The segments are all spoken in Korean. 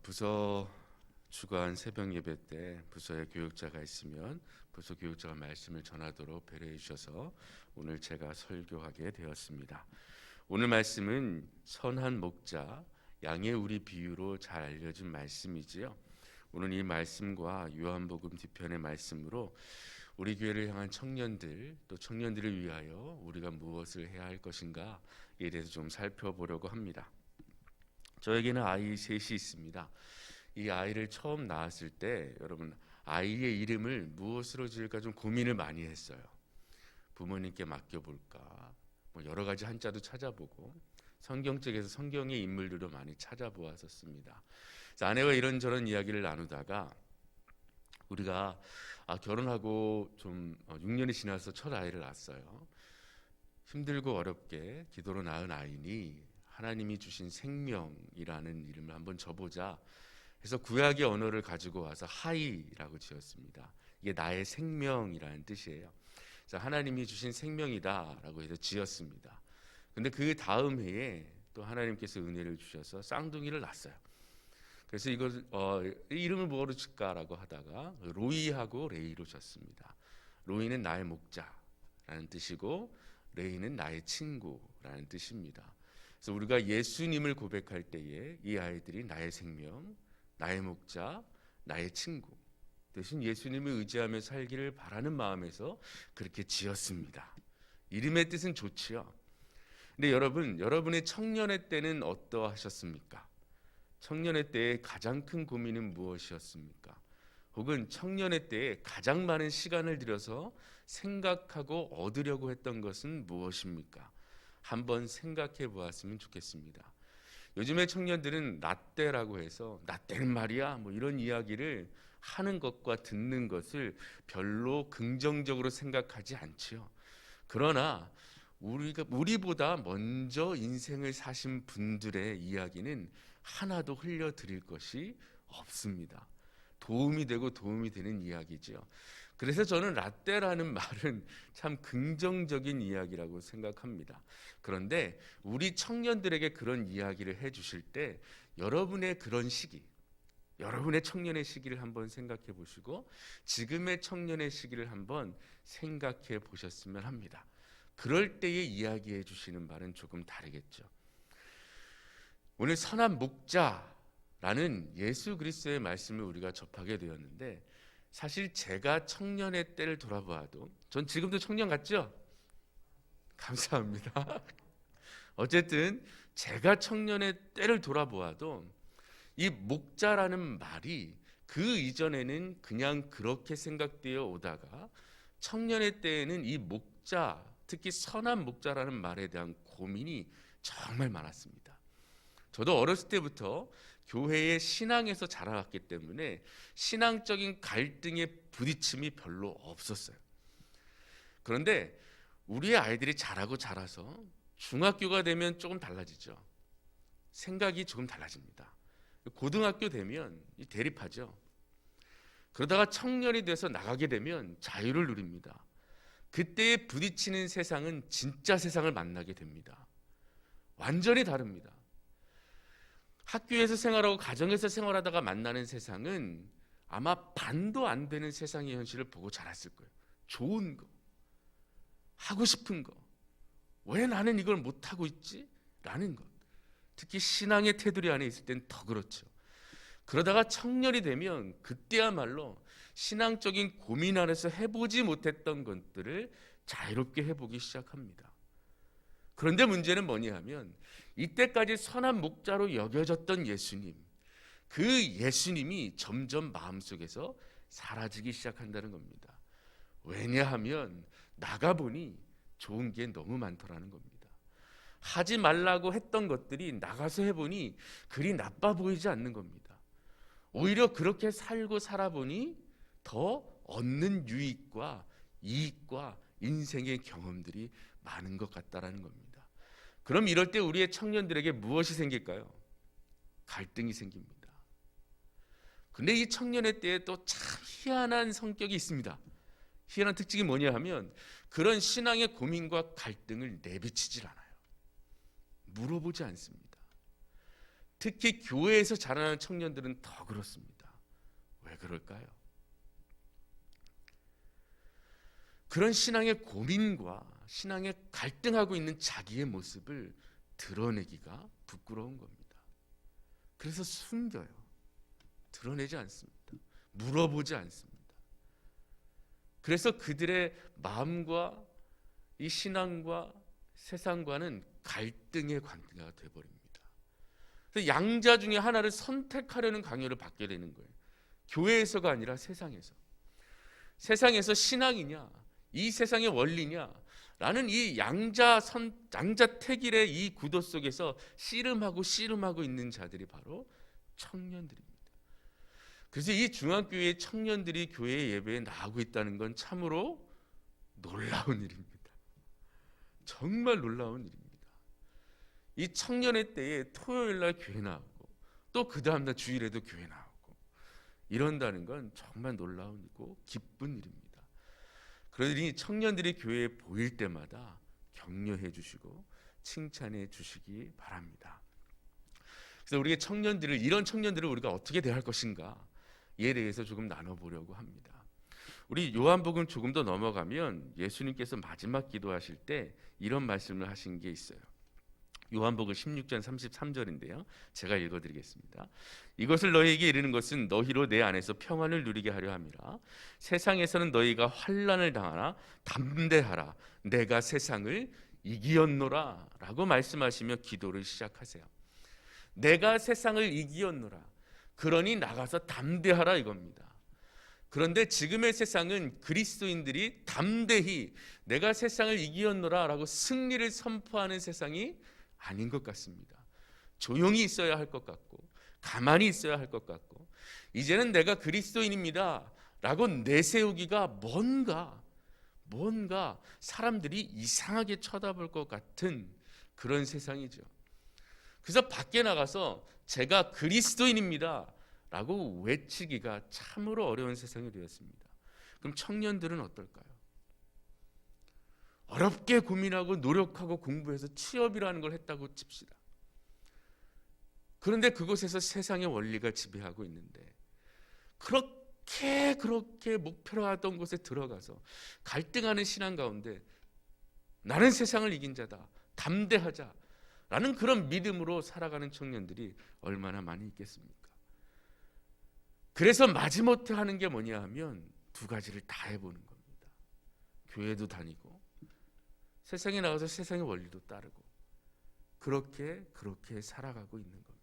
부서 주간 새벽 예배 때 부서에 교육자가 있으면 부서 교육자가 말씀을 전하도록 배려해 주셔서 오늘 제가 설교하게 되었습니다. 오늘 말씀은 선한 목자 양의 우리 비유로 잘 알려진 말씀이지요. 오늘 이 말씀과 요한복음 뒤편의 말씀으로 우리 교회를 향한 청년들 또 청년들을 위하여 우리가 무엇을 해야 할 것인가에 대해서 좀 살펴보려고 합니다. 저에게는 아이 셋이 있습니다. 이 아이를 처음 낳았을 때 여러분 아이의 이름을 무엇으로 지을까 좀 고민을 많이 했어요. 부모님께 맡겨볼까 여러 가지 한자도 찾아보고 성경책에서 성경의 인물들도 많이 찾아보았었습니다. 아내와 이런저런 이야기를 나누다가 우리가 결혼하고 좀 6년이 지나서 첫 아이를 낳았어요. 힘들고 어렵게 기도로 낳은 아이니 하나님이 주신 생명이라는 이름을 한번 줘보자 해서 구약의 언어를 가지고 와서 하이라고 지었습니다. 이게 나의 생명이라는 뜻이에요. 그래서 하나님이 주신 생명이다라고 해서 지었습니다. 근데 그 다음 해에 또 하나님께서 은혜를 주셔서 쌍둥이를 낳았어요. 그래서 이걸 이름을 뭐로 줄까라고 하다가 로이하고 레이로 졌습니다. 로이는 나의 목자라는 뜻이고 레이는 나의 친구라는 뜻입니다. 그래서 우리가 예수님을 고백할 때에 이 아이들이 나의 생명, 나의 목자, 나의 친구 대신 예수님을 의지하며 살기를 바라는 마음에서 그렇게 지었습니다. 이름의 뜻은 좋지요. 근데 여러분의 청년의 때는 어떠하셨습니까? 청년의 때의 가장 큰 고민은 무엇이었습니까? 혹은 청년의 때에 가장 많은 시간을 들여서 생각하고 얻으려고 했던 것은 무엇입니까? 한번 생각해 보았으면 좋겠습니다. 요즘의 청년들은 나 때라고 해서 나 때는 말이야 이런 이야기를 하는 것과 듣는 것을 별로 긍정적으로 생각하지 않지요. 그러나 우리보다 먼저 인생을 사신 분들의 이야기는 하나도 흘려드릴 것이 없습니다. 도움이 되고 도움이 되는 이야기죠. 그래서 저는 라떼라는 말은 참 긍정적인 이야기라고 생각합니다. 그런데 우리 청년들에게 그런 이야기를 해주실 때 여러분의 그런 시기, 여러분의 청년의 시기를 한번 생각해 보시고 지금의 청년의 시기를 한번 생각해 보셨으면 합니다. 그럴 때에 이야기해 주시는 말은 조금 다르겠죠. 오늘 선한 목자라는 예수 그리스도의 말씀을 우리가 접하게 되었는데 사실 제가 청년의 때를 돌아보아도 전 지금도 청년 같죠? 감사합니다. 어쨌든 제가 청년의 때를 돌아보아도 이 목자라는 말이 그 이전에는 그냥 그렇게 생각되어 오다가 청년의 때에는 이 목자, 특히 선한 목자라는 말에 대한 고민이 정말 많았습니다. 저도 어렸을 때부터 교회의 신앙에서 자라왔기 때문에 신앙적인 갈등의 부딪힘이 별로 없었어요. 그런데 우리의 아이들이 자라서 중학교가 되면 조금 달라지죠. 생각이 조금 달라집니다. 고등학교 되면 대립하죠. 그러다가 청년이 돼서 나가게 되면 자유를 누립니다. 그때에 부딪히는 세상은 진짜 세상을 만나게 됩니다. 완전히 다릅니다. 학교에서 생활하고 가정에서 생활하다가 만나는 세상은 아마 반도 안 되는 세상의 현실을 보고 자랐을 거예요. 좋은 거, 하고 싶은 거, 왜 나는 이걸 못하고 있지? 라는 것. 특히 신앙의 테두리 안에 있을 땐 더 그렇죠. 그러다가 청년이 되면 그때야말로 신앙적인 고민 안에서 해보지 못했던 것들을 자유롭게 해보기 시작합니다. 그런데 문제는 뭐냐 하면 이때까지 선한 목자로 여겨졌던 예수님, 그 예수님이 점점 마음속에서 사라지기 시작한다는 겁니다. 왜냐하면 나가보니 좋은 게 너무 많더라는 겁니다. 하지 말라고 했던 것들이 나가서 해보니 그리 나빠 보이지 않는 겁니다. 오히려 그렇게 살고 살아보니 더 얻는 유익과 이익과 인생의 경험들이 많은 것 같다라는 겁니다. 그럼 이럴 때 우리의 청년들에게 무엇이 생길까요? 갈등이 생깁니다. 근데 이 청년의 때에 또 참 희한한 성격이 있습니다. 희한한 특징이 뭐냐 하면 그런 신앙의 고민과 갈등을 내비치질 않아요. 물어보지 않습니다. 특히 교회에서 자라는 청년들은 더 그렇습니다. 왜 그럴까요? 그런 신앙의 고민과 신앙에 갈등하고 있는 자기의 모습을 드러내기가 부끄러운 겁니다. 그래서 숨겨요. 드러내지 않습니다. 물어보지 않습니다. 그래서 그들의 마음과 이 신앙과 세상과는 갈등의 관계가 되어버립니다. 그래서 양자 중에 하나를 선택하려는 강요를 받게 되는 거예요. 교회에서가 아니라 세상에서. 세상에서 신앙이냐, 이 세상의 원리냐 라는 이 양자택일의 이 구도 속에서 씨름하고 있는 자들이 바로 청년들입니다. 그래서 이 중앙교회의 청년들이 교회 예배에 나오고 있다는 건 참으로 놀라운 일입니다. 정말 놀라운 일입니다. 이 청년의 때에 토요일날 교회 나오고 또 그 다음날 주일에도 교회 나오고 이런다는 건 정말 놀라운 일이고 기쁜 일입니다. 그러니 청년들이 교회에 보일 때마다 격려해 주시고 칭찬해 주시기 바랍니다. 그래서 우리가 이런 청년들을 우리가 어떻게 대할 것인가 이에 대해서 조금 나눠보려고 합니다. 우리 요한복음 조금 더 넘어가면 예수님께서 마지막 기도하실 때 이런 말씀을 하신 게 있어요. 요한복음 16장 33절인데요. 제가 읽어드리겠습니다. 이것을 너희에게 이르는 것은 너희로 내 안에서 평안을 누리게 하려 함이라. 세상에서는 너희가 환난을 당하나 담대하라. 내가 세상을 이기었노라 라고 말씀하시며 기도를 시작하세요. 내가 세상을 이기었노라. 그러니 나가서 담대하라 이겁니다. 그런데 지금의 세상은 그리스도인들이 담대히 내가 세상을 이기었노라 라고 승리를 선포하는 세상이 아닌 것 같습니다. 조용히 있어야 할 것 같고 가만히 있어야 할 것 같고 이제는 내가 그리스도인입니다 라고 내세우기가 뭔가 사람들이 이상하게 쳐다볼 것 같은 그런 세상이죠. 그래서 밖에 나가서 제가 그리스도인입니다 라고 외치기가 참으로 어려운 세상이 되었습니다. 그럼 청년들은 어떨까요? 어렵게 고민하고 노력하고 공부해서 취업이라는 걸 했다고 칩시다. 그런데 그곳에서 세상의 원리가 지배하고 있는데 그렇게 목표로 하던 곳에 들어가서 갈등하는 신앙 가운데 나는 세상을 이긴 자다, 담대하자 라는 그런 믿음으로 살아가는 청년들이 얼마나 많이 있겠습니까? 그래서 마지못해 하는 게 뭐냐 하면 두 가지를 다 해보는 겁니다. 교회도 다니고 세상에 나가서 세상의 원리도 따르고 그렇게 살아가고 있는 겁니다.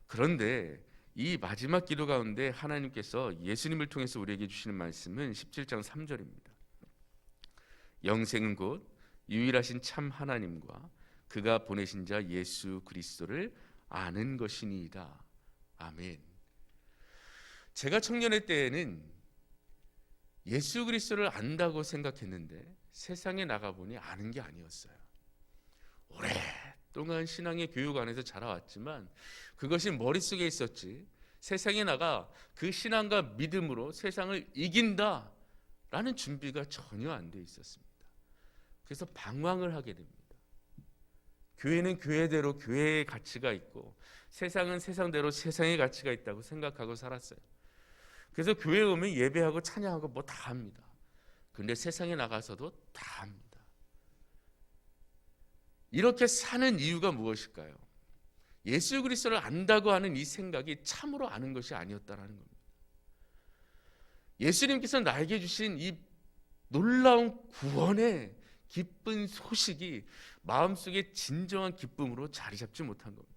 그런데 이 마지막 기도 가운데 하나님께서 예수님을 통해서 우리에게 주시는 말씀은 17장 3절입니다. 영생은 곧 유일하신 참 하나님과 그가 보내신 자 예수 그리스도를 아는 것이니이다. 아멘. 제가 청년의 때에는 예수 그리스도를 안다고 생각했는데 세상에 나가보니 아는 게 아니었어요. 오랫동안 신앙의 교육 안에서 자라왔지만 그것이 머릿속에 있었지 세상에 나가 그 신앙과 믿음으로 세상을 이긴다라는 준비가 전혀 안 돼 있었습니다. 그래서 방황을 하게 됩니다. 교회는 교회대로 교회의 가치가 있고 세상은 세상대로 세상의 가치가 있다고 생각하고 살았어요. 그래서 교회에 오면 예배하고 찬양하고 뭐 다 합니다. 그런데 세상에 나가서도 다 합니다. 이렇게 사는 이유가 무엇일까요? 예수 그리스도를 안다고 하는 이 생각이 참으로 아는 것이 아니었다라는 겁니다. 예수님께서 나에게 주신 이 놀라운 구원의 기쁜 소식이 마음속에 진정한 기쁨으로 자리 잡지 못한 겁니다.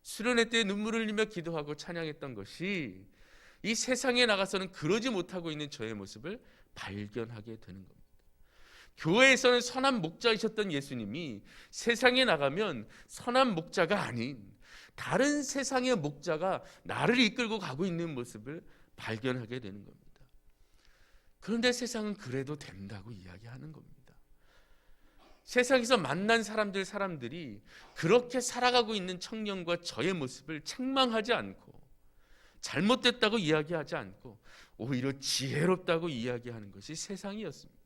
수련회 때 눈물을 흘리며 기도하고 찬양했던 것이 이 세상에 나가서는 그러지 못하고 있는 저의 모습을 발견하게 되는 겁니다. 교회에서는 선한 목자이셨던 예수님이 세상에 나가면 선한 목자가 아닌 다른 세상의 목자가 나를 이끌고 가고 있는 모습을 발견하게 되는 겁니다. 그런데 세상은 그래도 된다고 이야기하는 겁니다. 세상에서 만난 사람들이 그렇게 살아가고 있는 청년과 저의 모습을 책망하지 않고 잘못됐다고 이야기하지 않고 오히려 지혜롭다고 이야기하는 것이 세상이었습니다.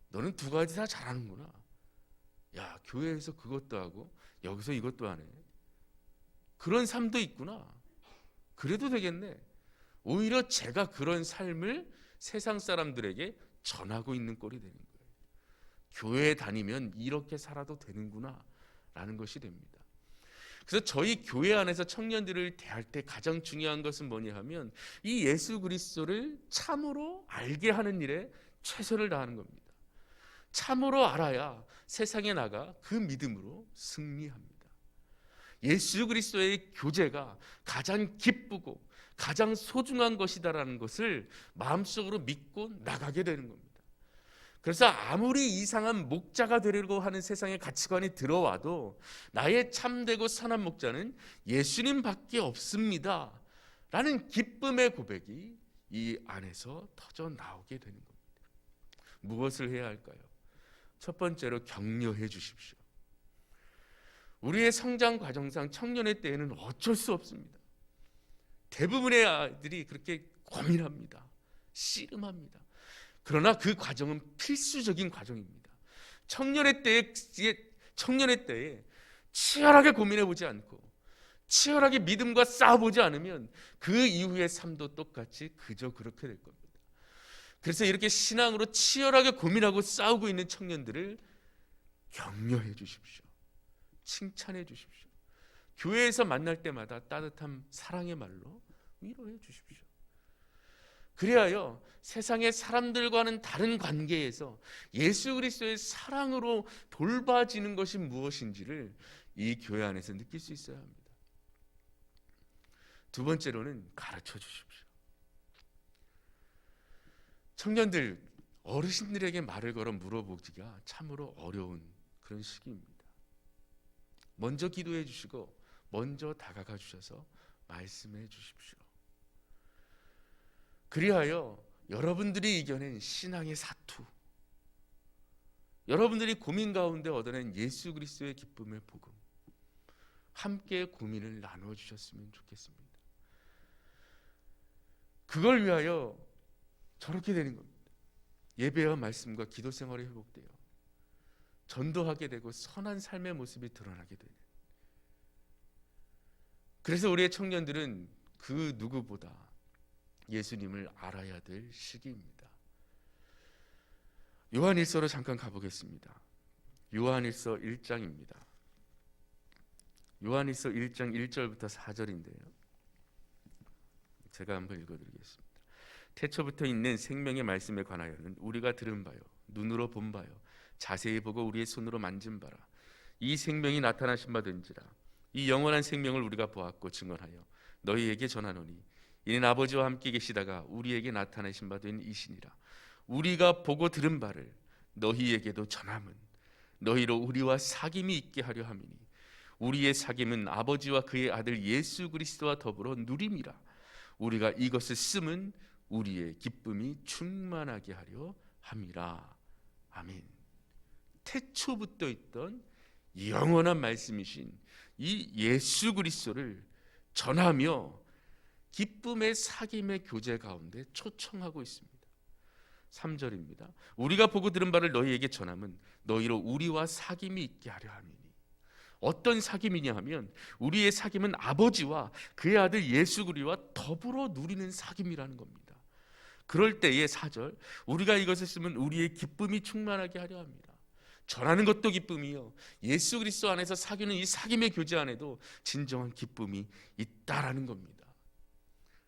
너는 두 가지 다 잘하는구나. 야, 교회에서 그것도 하고 여기서 이것도 하네. 그런 삶도 있구나. 그래도 되겠네. 오히려 제가 그런 삶을 세상 사람들에게 전하고 있는 꼴이 되는 거예요. 교회에 다니면 이렇게 살아도 되는구나 라는 것이 됩니다. 그래서 저희 교회 안에서 청년들을 대할 때 가장 중요한 것은 뭐냐 하면 이 예수 그리스도를 참으로 알게 하는 일에 최선을 다하는 겁니다. 참으로 알아야 세상에 나가 그 믿음으로 승리합니다. 예수 그리스도의 교제가 가장 기쁘고 가장 소중한 것이다라는 것을 마음속으로 믿고 나가게 되는 겁니다. 그래서 아무리 이상한 목자가 되려고 하는 세상의 가치관이 들어와도 나의 참되고 선한 목자는 예수님밖에 없습니다 라는 기쁨의 고백이 이 안에서 터져 나오게 되는 겁니다. 무엇을 해야 할까요? 첫 번째로 격려해 주십시오. 우리의 성장 과정상 청년의 때에는 어쩔 수 없습니다. 대부분의 아이들이 그렇게 고민합니다. 씨름합니다. 그러나 그 과정은 필수적인 과정입니다. 청년의 때에 치열하게 고민해 보지 않고 치열하게 믿음과 싸워보지 않으면 그 이후의 삶도 똑같이 그저 그렇게 될 겁니다. 그래서 이렇게 신앙으로 치열하게 고민하고 싸우고 있는 청년들을 격려해 주십시오. 칭찬해 주십시오. 교회에서 만날 때마다 따뜻한 사랑의 말로 위로해 주십시오. 그래야요 세상의 사람들과는 다른 관계에서 예수 그리스도의 사랑으로 돌봐지는 것이 무엇인지를 이 교회 안에서 느낄 수 있어야 합니다. 두 번째로는 가르쳐 주십시오. 청년들, 어르신들에게 말을 걸어 물어보기가 참으로 어려운 그런 시기입니다. 먼저 기도해 주시고 먼저 다가가 주셔서 말씀해 주십시오. 그리하여 여러분들이 이겨낸 신앙의 사투, 여러분들이 고민 가운데 얻어낸 예수 그리스도의 기쁨의 복음, 함께 고민을 나누어 주셨으면 좋겠습니다. 그걸 위하여 저렇게 되는 겁니다. 예배와 말씀과 기도 생활이 회복되어 전도하게 되고 선한 삶의 모습이 드러나게 되는, 그래서 우리의 청년들은 그 누구보다 예수님을 알아야 될 시기입니다. 요한일서로 잠깐 가보겠습니다. 요한일서 1장입니다. 요한일서 1장 1절부터 4절인데요. 제가 한번 읽어드리겠습니다. 태초부터 있는 생명의 말씀에 관하여는 우리가 들은 바요 눈으로 본 바요 자세히 보고 우리의 손으로 만진 바라 이 생명이 나타나신 바된지라. 이 영원한 생명을 우리가 보았고 증언하여 너희에게 전하노니 이는 아버지와 함께 계시다가 우리에게 나타나신 바 된 이시니라. 우리가 보고 들은 바를 너희에게도 전함은 너희로 우리와 사귐이 있게 하려 함이니 우리의 사귐은 아버지와 그의 아들 예수 그리스도와 더불어 누림이라. 우리가 이것을 쓰면 우리의 기쁨이 충만하게 하려 함이라. 아멘. 태초부터 있던 영원한 말씀이신 이 예수 그리스도를 전하며 기쁨의 사귐의 교제 가운데 초청하고 있습니다. 3절입니다. 우리가 보고 들은 바를 너희에게 전함은 너희로 우리와 사귐이 있게 하려 함이니. 어떤 사귐이냐 하면 우리의 사귐은 아버지와 그의 아들 예수 그리스도와 더불어 누리는 사귐이라는 겁니다. 그럴 때의 4절, 우리가 이것을 쓰면 우리의 기쁨이 충만하게 하려 합니다. 전하는 것도 기쁨이요 예수 그리스도 안에서 사귀는 이 사귐의 교제 안에도 진정한 기쁨이 있다라는 겁니다.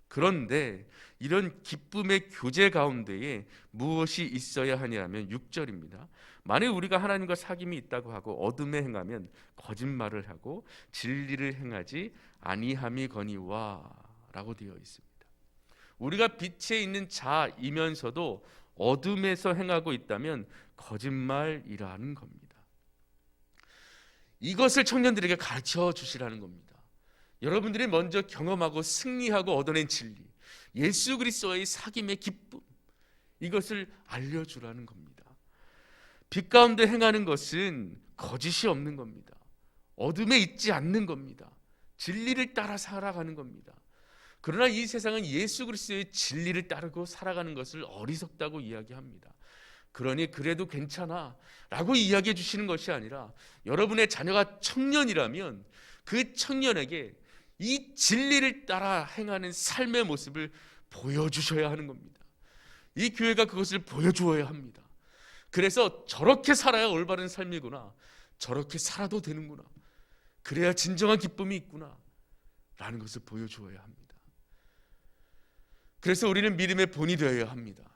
그런데 이런 기쁨의 교제 가운데에 무엇이 있어야 하냐면 6절입니다. 만일 우리가 하나님과 사귐이 있다고 하고 어둠에 행하면 거짓말을 하고 진리를 행하지 아니함이거니와 라고 되어 있습니다. 우리가 빛에 있는 자이면서도 어둠에서 행하고 있다면 거짓말이라는 겁니다. 이것을 청년들에게 가르쳐 주시라는 겁니다. 여러분들이 먼저 경험하고 승리하고 얻어낸 진리, 예수 그리스도의 사귐의 기쁨, 이것을 알려주라는 겁니다. 빛 가운데 행하는 것은 거짓이 없는 겁니다. 어둠에 있지 않는 겁니다. 진리를 따라 살아가는 겁니다. 그러나 이 세상은 예수 그리스도의 진리를 따르고 살아가는 것을 어리석다고 이야기합니다. 그러니 그래도 괜찮아 라고 이야기해 주시는 것이 아니라, 여러분의 자녀가 청년이라면 그 청년에게 이 진리를 따라 행하는 삶의 모습을 보여주셔야 하는 겁니다. 이 교회가 그것을 보여주어야 합니다. 그래서 저렇게 살아야 올바른 삶이구나, 저렇게 살아도 되는구나, 그래야 진정한 기쁨이 있구나 라는 것을 보여주어야 합니다. 그래서 우리는 믿음의 본이 되어야 합니다.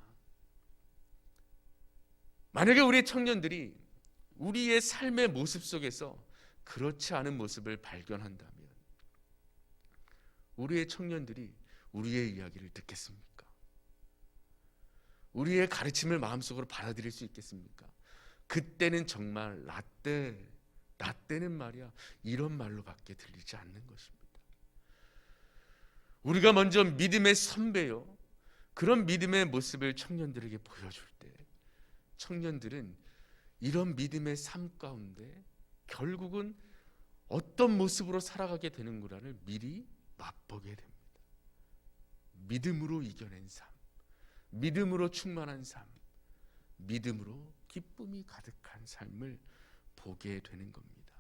만약에 우리의 청년들이 우리의 삶의 모습 속에서 그렇지 않은 모습을 발견한다면, 우리의 청년들이 우리의 이야기를 듣겠습니까? 우리의 가르침을 마음속으로 받아들일 수 있겠습니까? 그때는 정말 나 때는 말이야, 이런 말로밖에 들리지 않는 것입니다. 우리가 먼저 믿음의 선배요, 그런 믿음의 모습을 청년들에게 보여줄 때, 청년들은 이런 믿음의 삶 가운데 결국은 어떤 모습으로 살아가게 되는구나를 미리 맛보게 됩니다. 믿음으로 이겨낸 삶, 믿음으로 충만한 삶, 믿음으로 기쁨이 가득한 삶을 보게 되는 겁니다.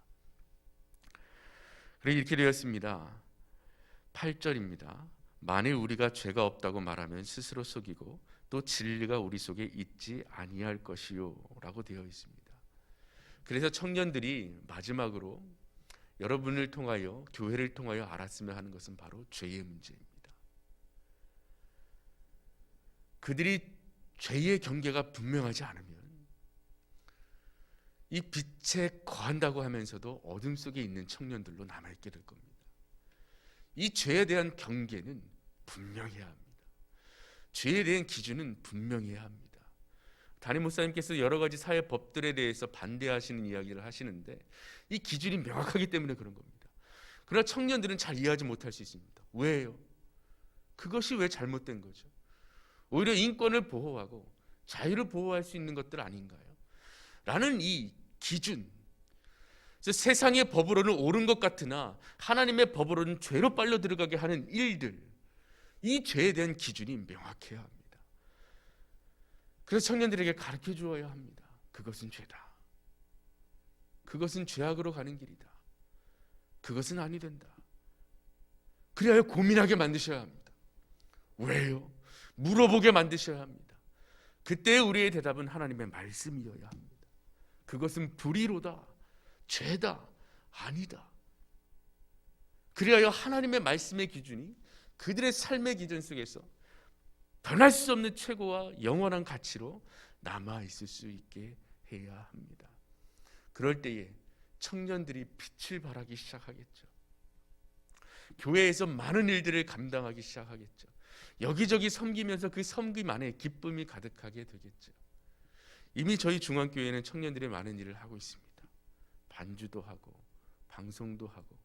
그리고 이렇게 되었습니다. 8절입니다. 만일 우리가 죄가 없다고 말하면 스스로 속이고 또 진리가 우리 속에 있지 아니할 것이요 라고 되어 있습니다. 그래서 청년들이 마지막으로 여러분을 통하여, 교회를 통하여 알았으면 하는 것은 바로 죄의 문제입니다. 그들이 죄의 경계가 분명하지 않으면 이 빛에 거한다고 하면서도 어둠 속에 있는 청년들로 남아있게 될 겁니다. 이 죄에 대한 경계는 분명해야 합니다. 죄에 대한 기준은 분명해야 합니다. 담임 목사님께서 여러 가지 사회 법들에 대해서 반대하시는 이야기를 하시는데, 이 기준이 명확하기 때문에 그런 겁니다. 그러나 청년들은 잘 이해하지 못할 수 있습니다. 왜요? 그것이 왜 잘못된 거죠? 오히려 인권을 보호하고 자유를 보호할 수 있는 것들 아닌가요? 라는 이 기준, 세상의 법으로는 옳은 것 같으나 하나님의 법으로는 죄로 빨려 들어가게 하는 일들, 이 죄에 대한 기준이 명확해야 합니다. 그래서 청년들에게 가르쳐 주어야 합니다. 그것은 죄다, 그것은 죄악으로 가는 길이다, 그것은 아니 된다. 그래야 고민하게 만드셔야 합니다. 왜요? 물어보게 만드셔야 합니다. 그때 우리의 대답은 하나님의 말씀이어야 합니다. 그것은 불의로다, 죄다, 아니다. 그리하여 하나님의 말씀의 기준이 그들의 삶의 기준 속에서 변할 수 없는 최고와 영원한 가치로 남아 있을 수 있게 해야 합니다. 그럴 때에 청년들이 빛을 발하기 시작하겠죠. 교회에서 많은 일들을 감당하기 시작하겠죠. 여기저기 섬기면서 그 섬김 안에 기쁨이 가득하게 되겠죠. 이미 저희 중앙교회는 청년들이 많은 일을 하고 있습니다. 반주도 하고 방송도 하고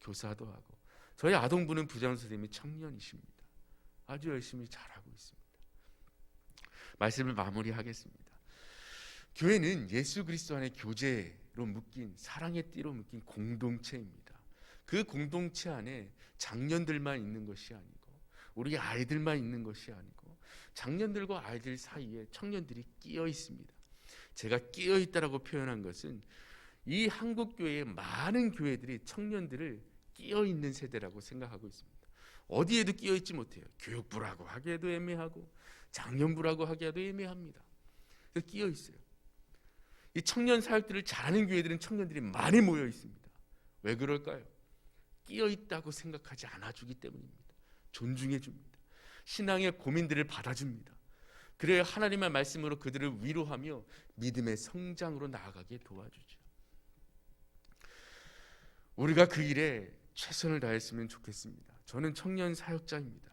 교사도 하고, 저희 아동부는 부장 선생님이 청년이십니다. 아주 열심히 잘하고 있습니다. 말씀을 마무리하겠습니다. 교회는 예수 그리스도 안에 교제로 묶인, 사랑의 띠로 묶인 공동체입니다. 그 공동체 안에 장년들만 있는 것이 아니고 우리 아이들만 있는 것이 아니고 장년들과 아이들 사이에 청년들이 끼어 있습니다. 제가 끼어 있다라고 표현한 것은 이 한국 교회의 많은 교회들이 청년들을 끼어 있는 세대라고 생각하고 있습니다. 어디에도 끼어 있지 못해요. 교육부라고 하기에도 애매하고 장년부라고 하기에도 애매합니다. 그래서 끼어 있어요. 이 청년 사역들을 잘하는 교회들은 청년들이 많이 모여 있습니다. 왜 그럴까요? 끼어 있다고 생각하지 않아주기 때문입니다. 존중해 줍니다. 신앙의 고민들을 받아줍니다. 그래야 하나님의 말씀으로 그들을 위로하며 믿음의 성장으로 나아가게 도와주죠. 우리가 그 일에 최선을 다했으면 좋겠습니다. 저는 청년 사역자입니다.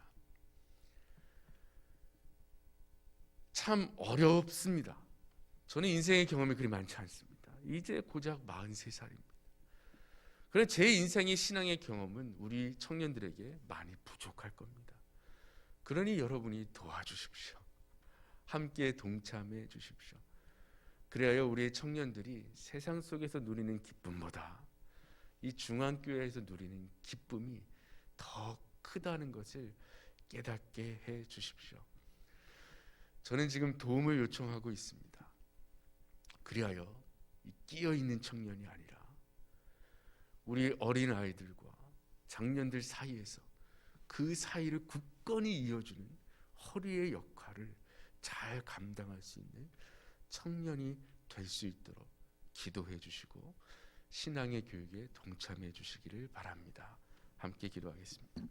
참 어렵습니다. 저는 인생의 경험이 그리 많지 않습니다. 이제 고작 43살입니다. 그래서 제 인생의 신앙의 경험은 우리 청년들에게 많이 부족할 겁니다. 그러니 여러분이 도와주십시오. 함께 동참해 주십시오. 그래야 우리의 청년들이 세상 속에서 누리는 기쁨보다 이 중앙교회에서 누리는 기쁨이 더 크다는 것을 깨닫게 해 주십시오. 저는 지금 도움을 요청하고 있습니다. 그리하여 끼어 있는 청년이 아니라 우리 어린 아이들과 장년들 사이에서 그 사이를 굳건히 이어주는 허리의 역할을 잘 감당할 수 있는 청년이 될 수 있도록 기도해 주시고 신앙의 교육에 동참해 주시기를 바랍니다. 함께 기도하겠습니다.